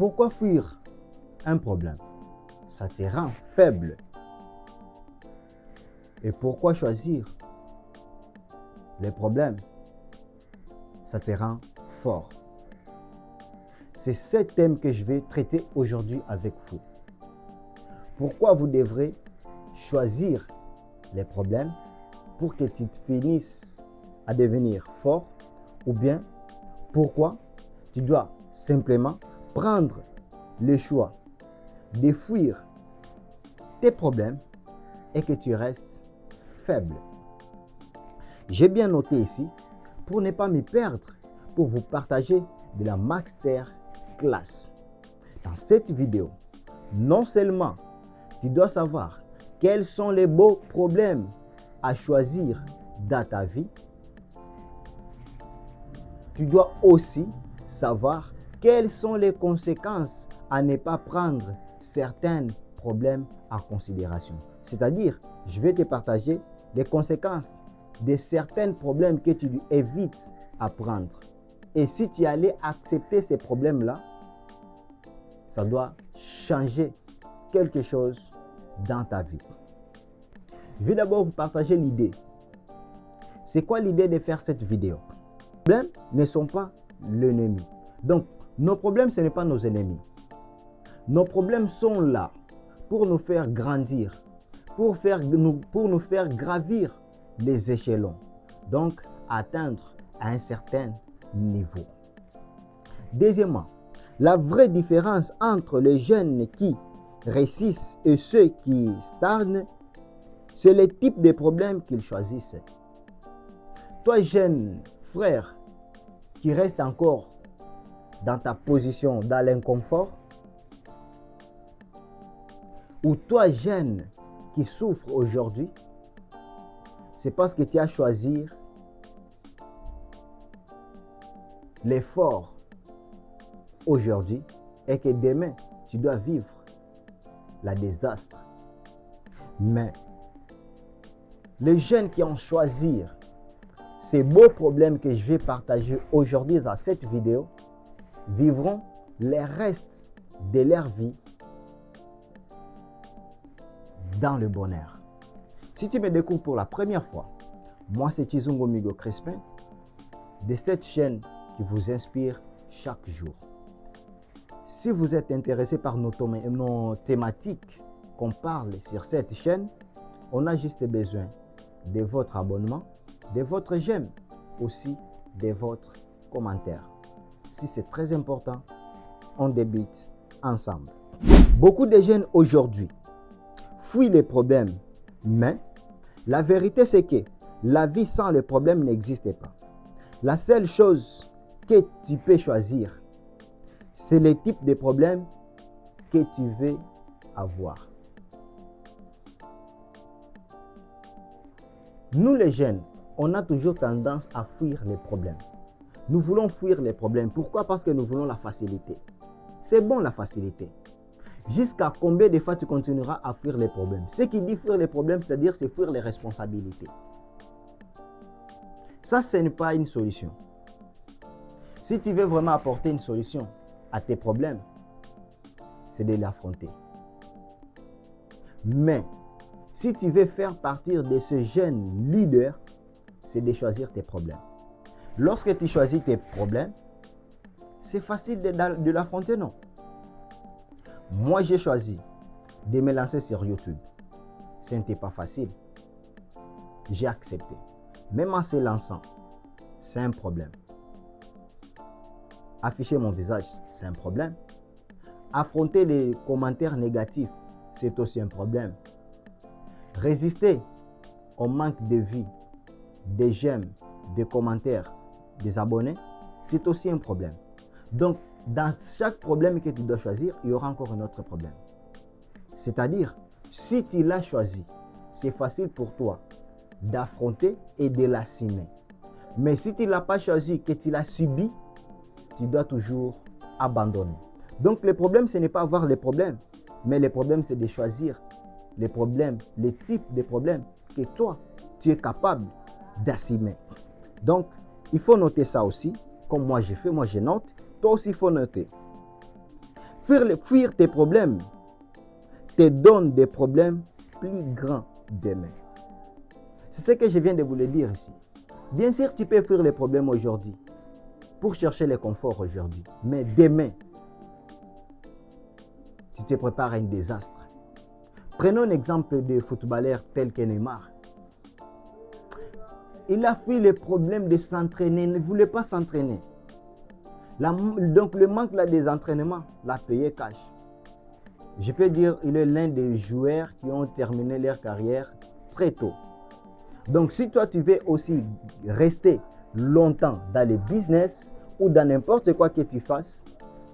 Pourquoi fuir un problème? Ça te rend faible. Et pourquoi choisir les problèmes? Ça te rend fort. C'est ce thème que je vais traiter aujourd'hui avec vous. Pourquoi vous devrez choisir les problèmes pour que tu finisses à devenir fort, ou bien pourquoi tu dois simplement prendre le choix de fuir tes problèmes et que tu restes faible. J'ai bien noté ici pour ne pas me perdre, pour vous partager de la Master Class. Dans cette vidéo, non seulement tu dois savoir quels sont les beaux problèmes à choisir dans ta vie, tu dois aussi savoir quelles sont les conséquences à ne pas prendre certains problèmes en considération. C'est-à-dire, je vais te partager les conséquences de certains problèmes que tu évites à prendre. Et si tu allais accepter ces problèmes-là, ça doit changer quelque chose dans ta vie. Je vais d'abord vous partager l'idée. C'est quoi l'idée de faire cette vidéo? Les problèmes ne sont pas l'ennemi. Donc, nos problèmes, ce n'est pas nos ennemis. Nos problèmes sont là pour nous faire grandir, pour nous faire gravir les échelons, donc atteindre à un certain niveau. Deuxièmement, la vraie différence entre les jeunes qui réussissent et ceux qui stagnent, c'est le type de problème qu'ils choisissent. Toi, jeune frère, qui reste encore dans ta position, dans l'inconfort, ou toi, jeune, qui souffre aujourd'hui, c'est parce que tu as choisi l'effort aujourd'hui et que demain, tu dois vivre la désastre. Mais les jeunes qui ont choisi ces beaux problèmes que je vais partager aujourd'hui dans cette vidéo vivront les restes de leur vie dans le bonheur. Si tu me découvres pour la première fois, moi c'est Tizungo Migo Crispin de cette chaîne qui vous inspire chaque jour. Si vous êtes intéressé par nos thématiques qu'on parle sur cette chaîne, on a juste besoin de votre abonnement, de votre j'aime, aussi de votre commentaire. Si c'est très important, on débute ensemble. Beaucoup de jeunes aujourd'hui fuient les problèmes, mais la vérité c'est que la vie sans le problème n'existe pas. La seule chose que tu peux choisir, c'est le type de problème que tu veux avoir. Nous les jeunes, on a toujours tendance à fuir les problèmes. Nous voulons fuir les problèmes. Pourquoi? Parce que nous voulons la facilité. C'est bon la facilité. Jusqu'à combien de fois tu continueras à fuir les problèmes? Ce qui dit fuir les problèmes, c'est-à-dire c'est fuir les responsabilités. Ça, ce n'est pas une solution. Si tu veux vraiment apporter une solution à tes problèmes, c'est de l'affronter. Mais si tu veux faire partir de ce jeune leader, c'est de choisir tes problèmes. Lorsque tu choisis tes problèmes, c'est facile de l'affronter, non? Moi, j'ai choisi de me lancer sur YouTube. Ce n'était pas facile. J'ai accepté. Même en se lançant, c'est un problème. Afficher mon visage, c'est un problème. Affronter les commentaires négatifs, c'est aussi un problème. Résister au manque de vues, des j'aime, des commentaires, des abonnés, c'est aussi un problème. Donc, dans chaque problème que tu dois choisir, il y aura encore un autre problème. C'est-à-dire, si tu l'as choisi, c'est facile pour toi d'affronter et de l'assumer. Mais si tu ne l'as pas choisi, que tu l'as subi, tu dois toujours abandonner. Donc, le problème, ce n'est pas avoir les problèmes, mais le problème, c'est de choisir les problèmes, les types de problèmes que toi, tu es capable d'assumer. Donc, il faut noter ça aussi, comme moi j'ai fait, moi je note, toi aussi il faut noter. Fuir tes problèmes te donne des problèmes plus grands demain. C'est ce que je viens de vous le dire ici. Bien sûr, tu peux fuir les problèmes aujourd'hui pour chercher le confort aujourd'hui. Mais demain, tu te prépares à un désastre. Prenons l'exemple de footballeurs tels que Neymar. Il a fui le problème de s'entraîner, il ne voulait pas s'entraîner. Donc le manque là, des entraînements l'a payé cash. Je peux dire qu'il est l'un des joueurs qui ont terminé leur carrière très tôt. Donc si toi tu veux aussi rester longtemps dans le business ou dans n'importe quoi que tu fasses,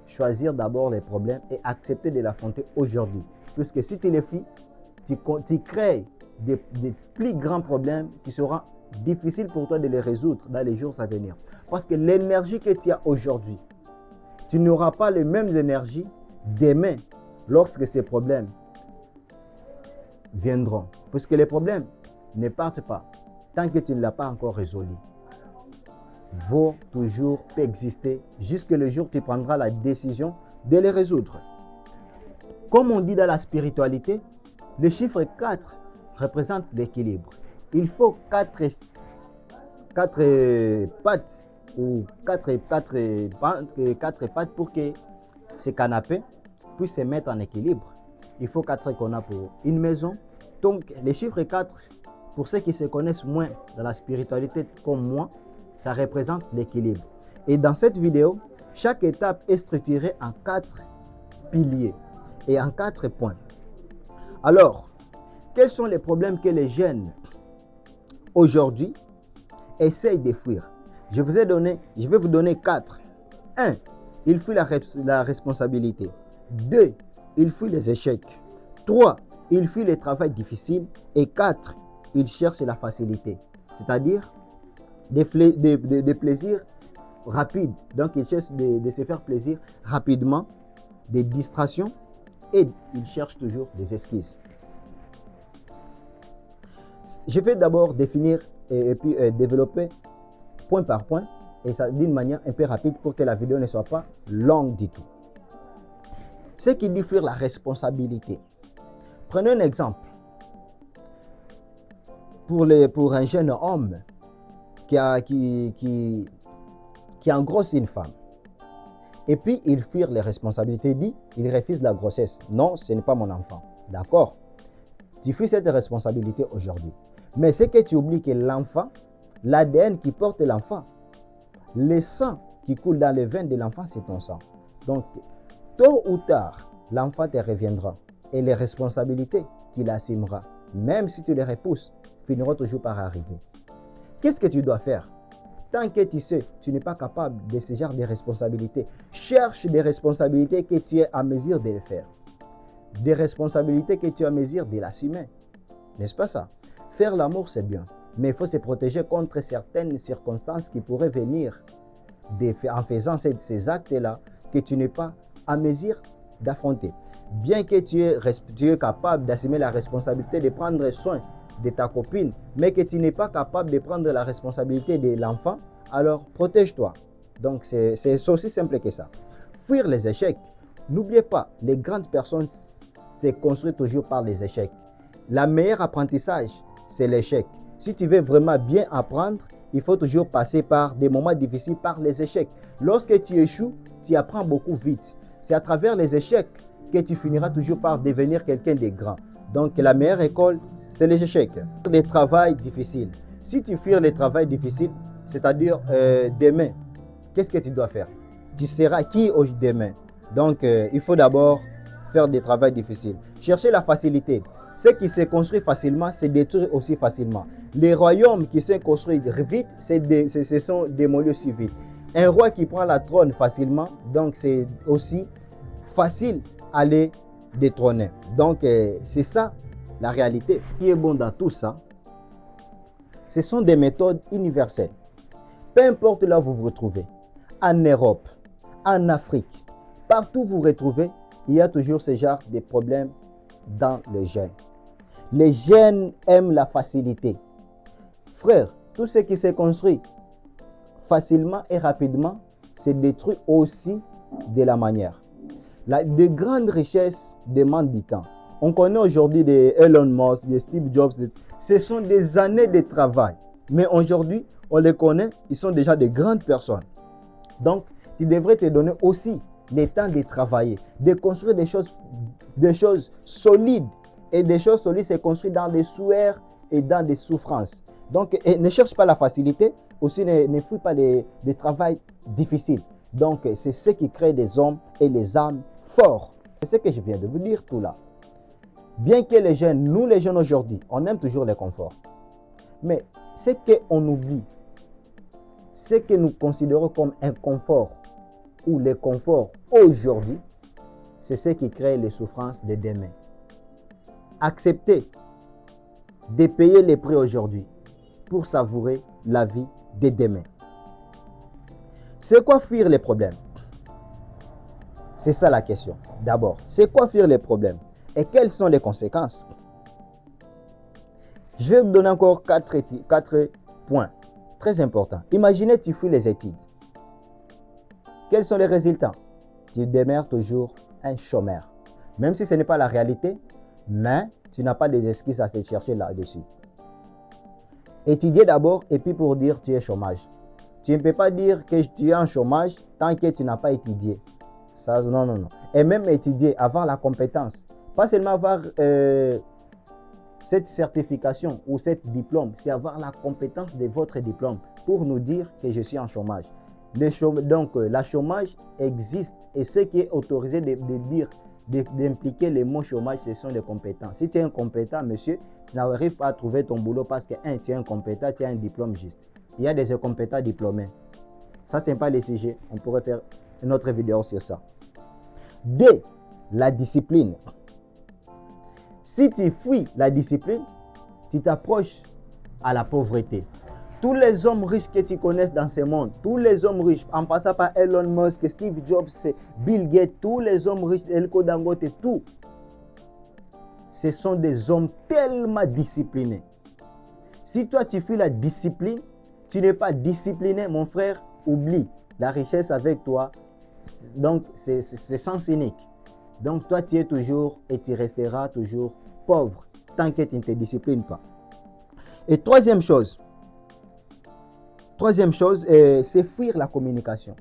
choisir d'abord les problèmes et accepter de l'affronter aujourd'hui. Puisque si tu les fuis, tu crées des plus grands problèmes qui seront difficiles pour toi de les résoudre dans les jours à venir. Parce que l'énergie que tu as aujourd'hui, tu n'auras pas les mêmes énergies demain lorsque ces problèmes viendront. Puisque les problèmes ne partent pas tant que tu ne l'as pas encore résolu. Vont toujours exister jusqu'à le jour où tu prendras la décision de les résoudre. Comme on dit dans la spiritualité, le chiffre 4 représente l'équilibre. Il faut 4 pattes ou 4 pattes pour que ce canapé puisse se mettre en équilibre. Il faut 4 qu'on a pour une maison. Donc, le chiffre 4, pour ceux qui se connaissent moins dans la spiritualité comme moi, ça représente l'équilibre. Et dans cette vidéo, chaque étape est structurée en 4 piliers et en 4 points. Alors, quels sont les problèmes que les jeunes aujourd'hui essayent de fuir? Je vais vous donner 4. 1. Ils fuient la responsabilité. 2. Ils fuient les échecs. 3. Ils fuient le travail difficile. Et 4. Ils cherchent la facilité. C'est-à-dire des plaisirs rapides. Donc, ils cherchent de se faire plaisir rapidement, des distractions et ils cherchent toujours des esquisses. Je vais d'abord définir et puis développer point par point et ça d'une manière un peu rapide pour que la vidéo ne soit pas longue du tout. Ce qui dit fuir la responsabilité. Prenez un exemple. Pour un jeune homme qui engrosse une femme. Et puis, il fuit les responsabilités. Il refuse la grossesse. Non, ce n'est pas mon enfant. D'accord? Tu fuis cette responsabilité aujourd'hui. Mais c'est que tu oublies que l'enfant, l'ADN qui porte l'enfant, le sang qui coule dans les veines de l'enfant, c'est ton sang. Donc, tôt ou tard, l'enfant te reviendra. Et les responsabilités, tu l'assumeras. Même si tu les repousses, finiront toujours par arriver. Qu'est-ce que tu dois faire? Tant que tu sais, tu n'es pas capable de ce genre de responsabilités. Cherche des responsabilités que tu es à mesure de les faire. Des responsabilités que tu es à mesure de l'assumer. N'est-ce pas ça? Faire l'amour, c'est bien. Mais il faut se protéger contre certaines circonstances qui pourraient venir en faisant ces actes-là que tu n'es pas à mesure d'affronter. Bien que tu es capable d'assumer la responsabilité de prendre soin de ta copine, mais que tu n'es pas capable de prendre la responsabilité de l'enfant, alors protège-toi. Donc c'est aussi simple que ça. Fuir les échecs. N'oubliez pas, les grandes personnes se construisent toujours par les échecs. Le meilleur apprentissage, c'est l'échec. Si tu veux vraiment bien apprendre, il faut toujours passer par des moments difficiles, par les échecs. Lorsque tu échoues, tu apprends beaucoup vite. C'est à travers les échecs que tu finiras toujours par devenir quelqu'un de grand. Donc la meilleure école, c'est les échecs. Le travail difficile. Si tu fuis le travail difficile, c'est-à-dire demain, qu'est-ce que tu dois faire? Tu seras qui demain? Donc il faut d'abord faire des travaux difficiles. Chercher la facilité. Ce qui se construit facilement, se détruit aussi facilement. Les royaumes qui se construisent vite, ce sont démolis aussi vite. Un roi qui prend la trône facilement, donc c'est aussi facile à les détrôner. Donc c'est ça la réalité. Ce qui est bon dans tout ça, ce sont des méthodes universelles. Peu importe là où vous vous retrouvez, en Europe, en Afrique, partout où vous vous retrouvez, il y a toujours ce genre de problèmes dans les jeunes. Les jeunes aiment la facilité. Frère, tout ce qui se construit facilement et rapidement se détruit aussi de la manière. De grandes richesses demandent du temps. On connaît aujourd'hui des Elon Musk, des Steve Jobs. Ce sont des années de travail. Mais aujourd'hui, on les connaît, ils sont déjà de grandes personnes. Donc, tu devrais te donner aussi le temps de travailler, de construire des choses solides. Et des choses solides, c'est construit dans des sueurs et dans des souffrances. Donc, ne cherche pas la facilité, aussi ne fuis pas des travails difficiles. Donc, c'est ce qui crée des hommes et les âmes forts. C'est ce que je viens de vous dire tout là. Bien que les jeunes, nous les jeunes aujourd'hui, on aime toujours le confort. Mais ce qu'on oublie, ce que nous considérons comme un confort ou le confort aujourd'hui, c'est ce qui crée les souffrances de demain. Acceptez de payer les prix aujourd'hui pour savourer la vie de demain. C'est quoi fuir les problèmes? C'est ça la question. D'abord, c'est quoi fuir les problèmes? Et quelles sont les conséquences? Je vais vous donner encore 4 points très importants. Imaginez que tu fuis les études. Quels sont les résultats? Tu demeures toujours un chômeur. Même si ce n'est pas la réalité, mais tu n'as pas des excuses à te chercher là-dessus. Étudier d'abord et puis pour dire tu es chômage. Tu ne peux pas dire que tu es en chômage tant que tu n'as pas étudié. Ça, non. Et même étudier, avoir la compétence. Pas seulement avoir cette certification ou cette diplôme, c'est avoir la compétence de votre diplôme pour nous dire que je suis en chômage. Donc, la chômage existe et ce qui est autorisé d'impliquer les mots chômage, ce sont des compétences. Si tu es incompétent, monsieur, tu n'arrives pas à trouver ton boulot parce que, tu es incompétent, tu as un diplôme juste. Il y a des incompétents diplômés. Ça, ce n'est pas le sujet. On pourrait faire une autre vidéo sur ça. 2. La discipline. Si tu fuis la discipline, tu t'approches à la pauvreté. Tous les hommes riches que tu connaisses dans ce monde, tous les hommes riches, en passant par Elon Musk, Steve Jobs, Bill Gates, tous les hommes riches, Elko Dangote, tout, ce sont des hommes tellement disciplinés. Si toi tu fuis la discipline, tu n'es pas discipliné, mon frère, oublie la richesse avec toi. Donc, c'est sens unique. Donc, toi, tu es toujours et tu resteras toujours pauvre tant que tu ne te disciplines pas. Et troisième chose, c'est fuir la communication.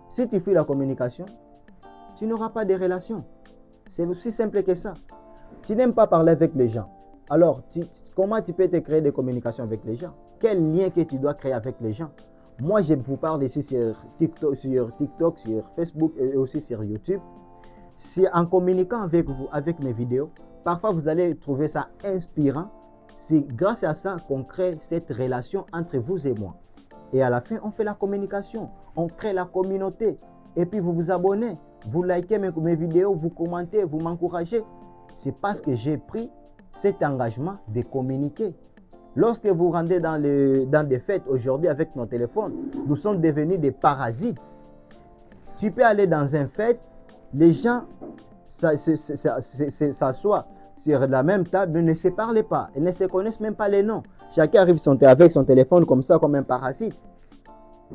Si tu fuis la communication, tu n'auras pas de relations. C'est aussi simple que ça. Tu n'aimes pas parler avec les gens. Alors, comment tu peux te créer des communications avec les gens? Quel lien que tu dois créer avec les gens? Moi, je vous parle ici sur TikTok, sur Facebook et aussi sur YouTube. C'est en communiquant avec vous, avec mes vidéos, parfois vous allez trouver ça inspirant. C'est grâce à ça qu'on crée cette relation entre vous et moi. Et à la fin, on fait la communication, on crée la communauté. Et puis vous vous abonnez, vous likez mes vidéos, vous commentez, vous m'encouragez. C'est parce que j'ai pris cet engagement de communiquer. Lorsque vous rendez dans des fêtes aujourd'hui avec nos téléphones, nous sommes devenus des parasites. Tu peux aller dans une fête, les gens s'assoient sur la même table, ne se parlent pas, ils ne se connaissent même pas les noms. Chacun arrive avec son téléphone comme ça, comme un parasite.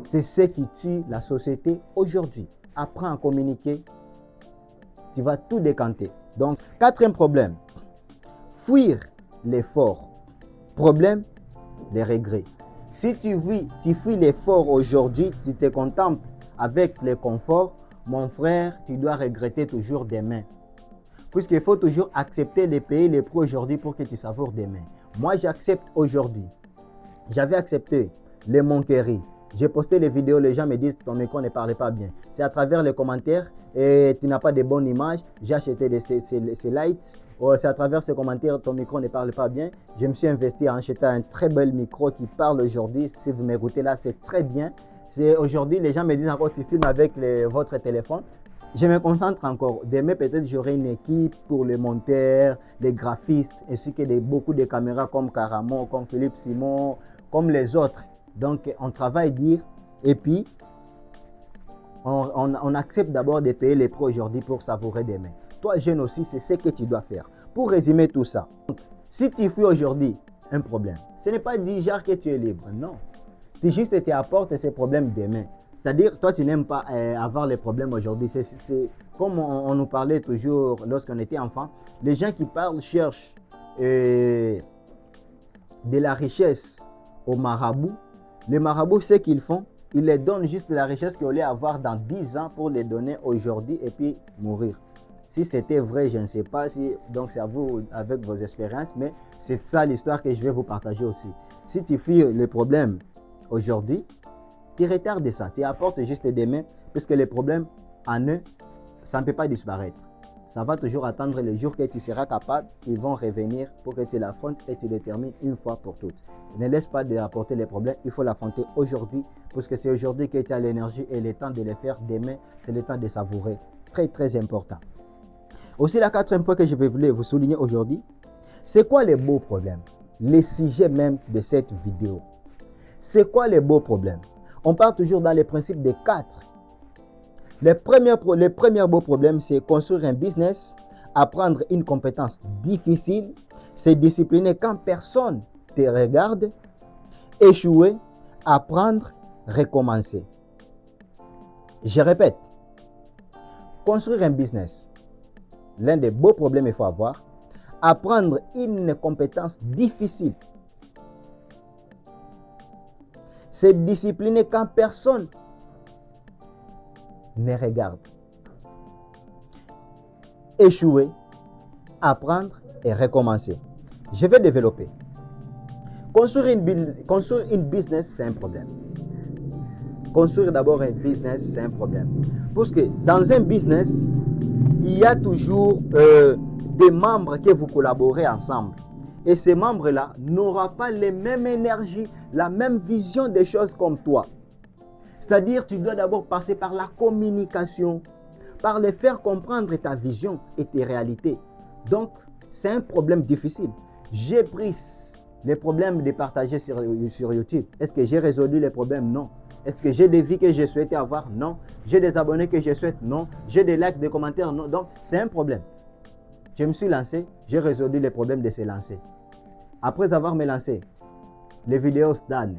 C'est ce qui tue la société aujourd'hui. Apprends à communiquer, tu vas tout décanter. Donc, quatrième problème, fuir l'effort. Problème, les regrets. Si tu fuis l'effort aujourd'hui, tu te contemples avec le confort, mon frère, tu dois regretter toujours demain. Puisqu'il faut toujours accepter de payer les prix aujourd'hui pour que tu savoures demain. Moi, j'accepte aujourd'hui. J'avais accepté les manqueries. J'ai posté les vidéos, les gens me disent ton micro ne parlait pas bien. C'est à travers les commentaires et tu n'as pas de bonnes images. J'ai acheté ces lights. C'est à travers ces commentaires, ton micro ne parle pas bien. Je me suis investi à acheter un très bel micro qui parle aujourd'hui. Si vous m'écoutez là, c'est très bien. Aujourd'hui, les gens me disent encore tu filmes avec votre téléphone. Je me concentre encore. Demain, peut-être j'aurai une équipe pour les monteurs, les graphistes, ainsi que beaucoup de caméras comme Caramo, comme Philippe Simon, comme les autres. Donc, on travaille dire et puis on accepte d'abord de payer les prix aujourd'hui pour savourer demain. Toi, jeune aussi, c'est ce que tu dois faire. Pour résumer tout ça, si tu fuis aujourd'hui un problème, ce n'est pas dire que tu es libre, non. Tu juste te apportes ces problèmes demain. C'est-à-dire, toi, tu n'aimes pas avoir les problèmes aujourd'hui. C'est comme on nous parlait toujours lorsqu'on était enfant. Les gens qui parlent cherchent de la richesse aux marabouts. Les marabouts, ce qu'ils font, ils les donnent juste la richesse qu'ils allaient avoir dans 10 ans pour les donner aujourd'hui et puis mourir. Si c'était vrai, je ne sais pas si, donc c'est à vous avec vos expériences, mais c'est ça l'histoire que je vais vous partager aussi. Si tu fuis les problèmes aujourd'hui, tu retardes ça, tu apportes juste des mains, puisque les problèmes en eux, ça ne peut pas disparaître. Ça va toujours attendre le jour que tu seras capable, ils vont revenir pour que tu l'affrontes et tu les termines une fois pour toutes. Ne laisse pas d'apporter les problèmes, il faut l'affronter aujourd'hui, parce que c'est aujourd'hui que tu as l'énergie et le temps de les faire. Demain, c'est le temps de savourer. Très, très important. Aussi, la quatrième point que je vais vous souligner aujourd'hui, c'est quoi les beaux problèmes? Les sujets même de cette vidéo. C'est quoi les beaux problèmes? On parle toujours dans les principes des 4. Les premiers beaux problèmes, c'est construire un business, apprendre une compétence difficile, se discipliner quand personne te regarde, échouer, apprendre, recommencer. Je répète, construire un business, l'un des beaux problèmes qu'il faut avoir, apprendre une compétence difficile, se discipliner quand personne ne regarde, échouer, apprendre et recommencer. Je vais développer. Construire une business, c'est un problème. Construire d'abord un business, c'est un problème. Parce que dans un business, il y a toujours des membres que vous collaborez ensemble. Et ces membres-là n'auront pas les mêmes énergies, la même vision des choses comme toi. C'est-à-dire, tu dois d'abord passer par la communication, par les faire comprendre ta vision et tes réalités. Donc, c'est un problème difficile. J'ai pris les problèmes de partager sur YouTube. Est-ce que j'ai résolu les problèmes? Non. Est-ce que j'ai des vies que je souhaitais avoir? Non. J'ai des abonnés que je souhaite? Non. J'ai des likes, des commentaires? Non. Donc, c'est un problème. Je me suis lancé, j'ai résolu les problèmes de se lancer. Après avoir me lancé, les vidéos stagnent.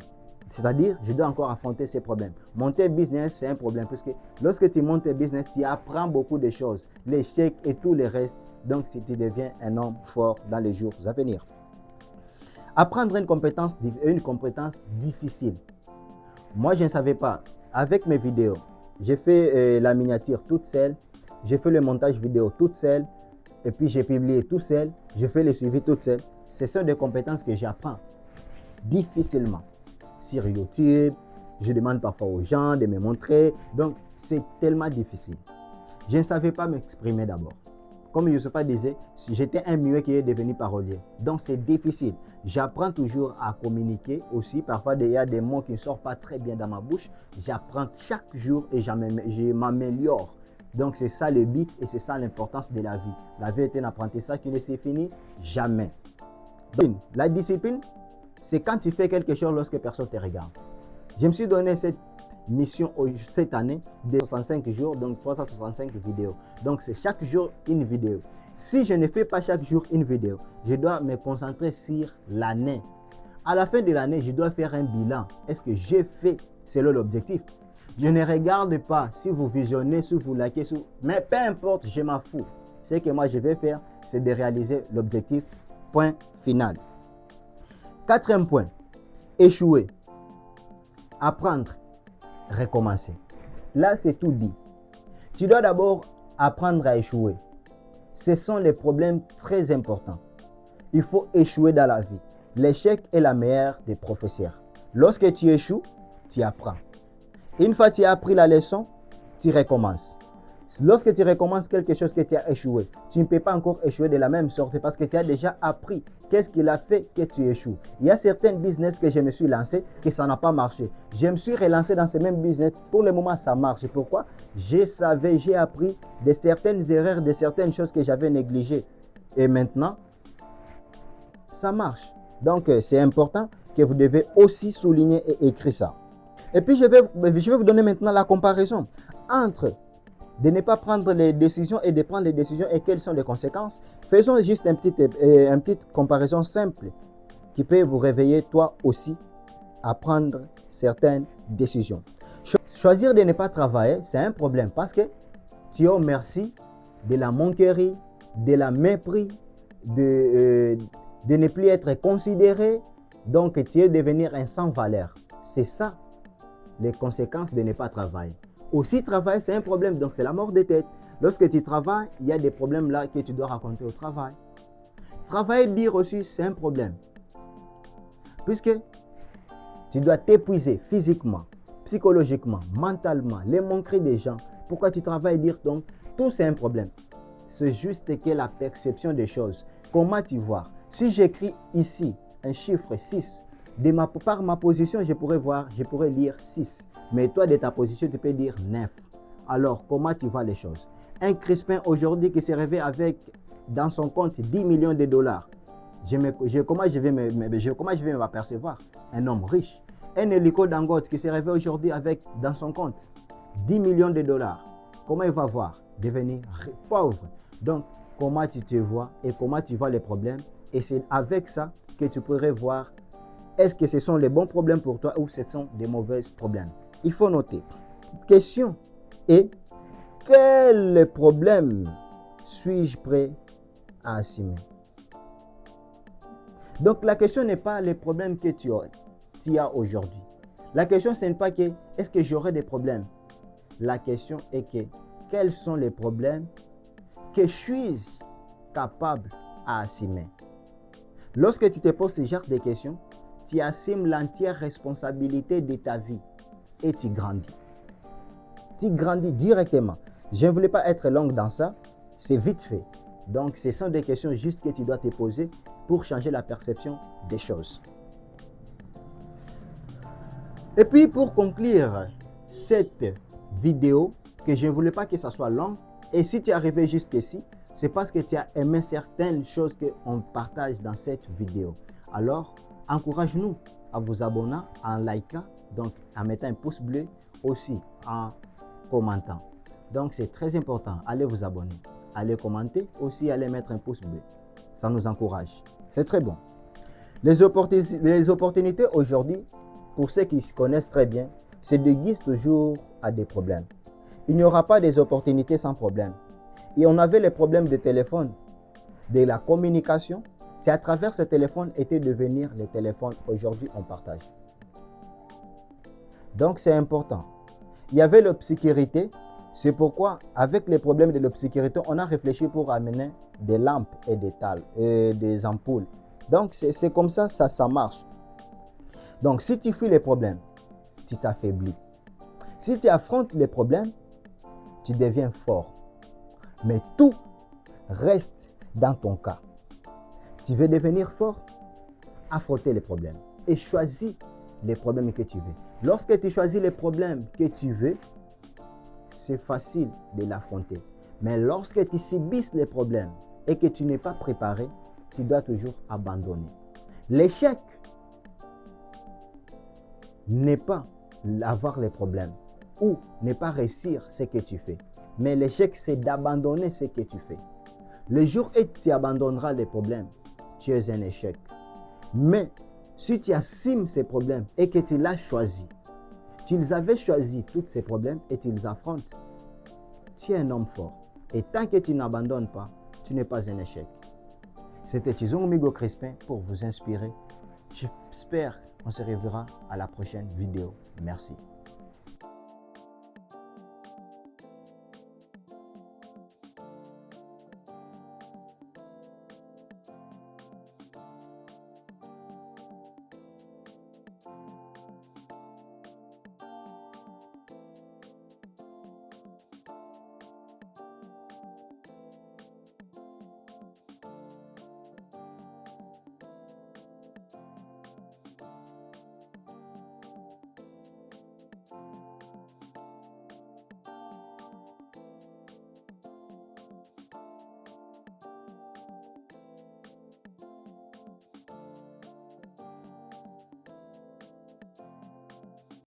C'est-à-dire, je dois encore affronter ces problèmes. Monter un business, c'est un problème. Parce que lorsque tu montes un business, tu apprends beaucoup de choses. L'échec et tout le reste. Donc, si tu deviens un homme fort dans les jours à venir. Apprendre une compétence difficile. Moi, je ne savais pas. Avec mes vidéos, j'ai fait la miniature toute seule. J'ai fait le montage vidéo toute seule. Et puis, j'ai publié tout seul. J'ai fait le suivi toute seule. Ce sont des compétences que j'apprends difficilement. Sur YouTube, je demande parfois aux gens de me montrer. Donc, c'est tellement difficile. Je ne savais pas m'exprimer d'abord. Comme Youssoupha disait, j'étais un muet qui est devenu parolier. Donc, c'est difficile. J'apprends toujours à communiquer aussi. Parfois, il y a des mots qui ne sortent pas très bien dans ma bouche. J'apprends chaque jour et je m'améliore. Donc, c'est ça le but et c'est ça l'importance de la vie. La vie est un apprentissage qui ne s'est fini jamais. Donc, la discipline, c'est quand tu fais quelque chose lorsque personne ne te regarde. Je me suis donné cette mission cette année de 65 jours, donc 365 vidéos. Donc, c'est chaque jour une vidéo. Si je ne fais pas chaque jour une vidéo, je dois me concentrer sur l'année. À la fin de l'année, je dois faire un bilan. Est-ce que j'ai fait selon l'objectif? Je ne regarde pas si vous visionnez, si vous likez, mais peu importe, je m'en fous. Ce que moi je vais faire, c'est de réaliser l'objectif. Point final. Quatrième point, échouer, apprendre, recommencer. Là, c'est tout dit. Tu dois d'abord apprendre à échouer. Ce sont les problèmes très importants. Il faut échouer dans la vie. L'échec est la meilleure des professeurs. Lorsque tu échoues, tu apprends. Une fois que tu as appris la leçon, tu recommences. Lorsque tu recommences quelque chose que tu as échoué, tu ne peux pas encore échouer de la même sorte parce que tu as déjà appris qu'est-ce qu'il a fait que tu échoues. Il y a certains business que je me suis lancé que ça n'a pas marché. Je me suis relancé dans ce même business. Pour le moment, ça marche. Pourquoi? J'ai appris de certaines erreurs, de certaines choses que j'avais négligées. Et maintenant, ça marche. Donc, c'est important que vous devez aussi souligner et écrire ça. Et puis, je vais vous donner maintenant la comparaison entre de ne pas prendre les décisions et de prendre les décisions et quelles sont les conséquences. Faisons juste une petite comparaison simple qui peut vous réveiller toi aussi à prendre certaines décisions. Choisir de ne pas travailler, c'est un problème parce que tu es au merci de la manquerie, de la mépris, de ne plus être considéré. Donc, tu es devenir un sans valeur. C'est ça, les conséquences de ne pas travailler. Aussi, travailler, c'est un problème. Donc, c'est la mort de tête. Lorsque tu travailles, il y a des problèmes là que tu dois raconter au travail. Travailler, dire aussi, c'est un problème. Puisque tu dois t'épuiser physiquement, psychologiquement, mentalement, les manqueries des gens. Pourquoi tu travailles, dire donc, tout c'est un problème. C'est juste que la perception des choses. Comment tu vois? Si j'écris ici un chiffre 6, par ma position, je pourrais lire 6. Mais toi, de ta position, tu peux dire 9. Alors, comment tu vois les choses? Un Crispin aujourd'hui qui s'est réveillé avec dans son compte 10 millions de dollars. Comment je vais m'apercevoir? Un homme riche. Un Hélico Dangote qui s'est réveillé aujourd'hui avec dans son compte 10 millions de dollars. Comment il va voir? Devenir pauvre. Donc, comment tu te vois et comment tu vois les problèmes? Et c'est avec ça que tu pourrais voir est-ce que ce sont les bons problèmes pour toi ou ce sont des mauvais problèmes. Il faut noter. Question est, quel problème suis-je prêt à assumer? Donc, la question n'est pas les problèmes que tu as aujourd'hui. La question, ce n'est pas que est-ce que j'aurai des problèmes. La question est que quels sont les problèmes que je suis capable à assumer. Lorsque tu te poses ce genre de questions, tu assumes l'entière responsabilité de ta vie et tu grandis. Tu grandis directement. Je ne voulais pas être longue dans ça, c'est vite fait. Donc, ce sont des questions juste que tu dois te poser pour changer la perception des choses. Et puis, pour conclure cette vidéo, que je ne voulais pas que ça soit long, et si tu es arrivé jusqu'ici, c'est parce que tu as aimé certaines choses qu'on partage dans cette vidéo. Alors, encourage-nous à vous abonner, en likant, donc en mettant un pouce bleu, aussi en commentant. Donc, c'est très important. Allez vous abonner, allez commenter, aussi allez mettre un pouce bleu. Ça nous encourage. C'est très bon. Les opportunités aujourd'hui, pour ceux qui se connaissent très bien, se déguisent toujours à des problèmes. Il n'y aura pas des opportunités sans problème. Et on avait les problèmes de téléphone, de la communication. C'est à travers ce téléphone était devenir les téléphones. Aujourd'hui, on partage. Donc, c'est important. Il y avait l'obscurité. C'est pourquoi, avec les problèmes de l'obscurité, on a réfléchi pour amener des lampes et des ampoules. Donc, c'est comme ça, ça marche. Donc, si tu fuis les problèmes, tu t'affaiblis. Si tu affrontes les problèmes, tu deviens fort. Mais tout reste dans ton cas. Tu veux devenir fort, affronter les problèmes et choisis les problèmes que tu veux. Lorsque tu choisis les problèmes que tu veux, c'est facile de l'affronter. Mais lorsque tu subis les problèmes et que tu n'es pas préparé, tu dois toujours abandonner. L'échec n'est pas avoir les problèmes ou ne pas réussir ce que tu fais. Mais l'échec, c'est d'abandonner ce que tu fais. Le jour où tu abandonneras les problèmes, tu es un échec. Mais si tu assumes ces problèmes et que tu l'as choisi, tu les avais choisis, tous ces problèmes, et tu les affrontes, tu es un homme fort. Et tant que tu n'abandonnes pas, tu n'es pas un échec. C'était Tizon Migo Crispin pour vous inspirer. J'espère qu'on se reverra à la prochaine vidéo. Merci.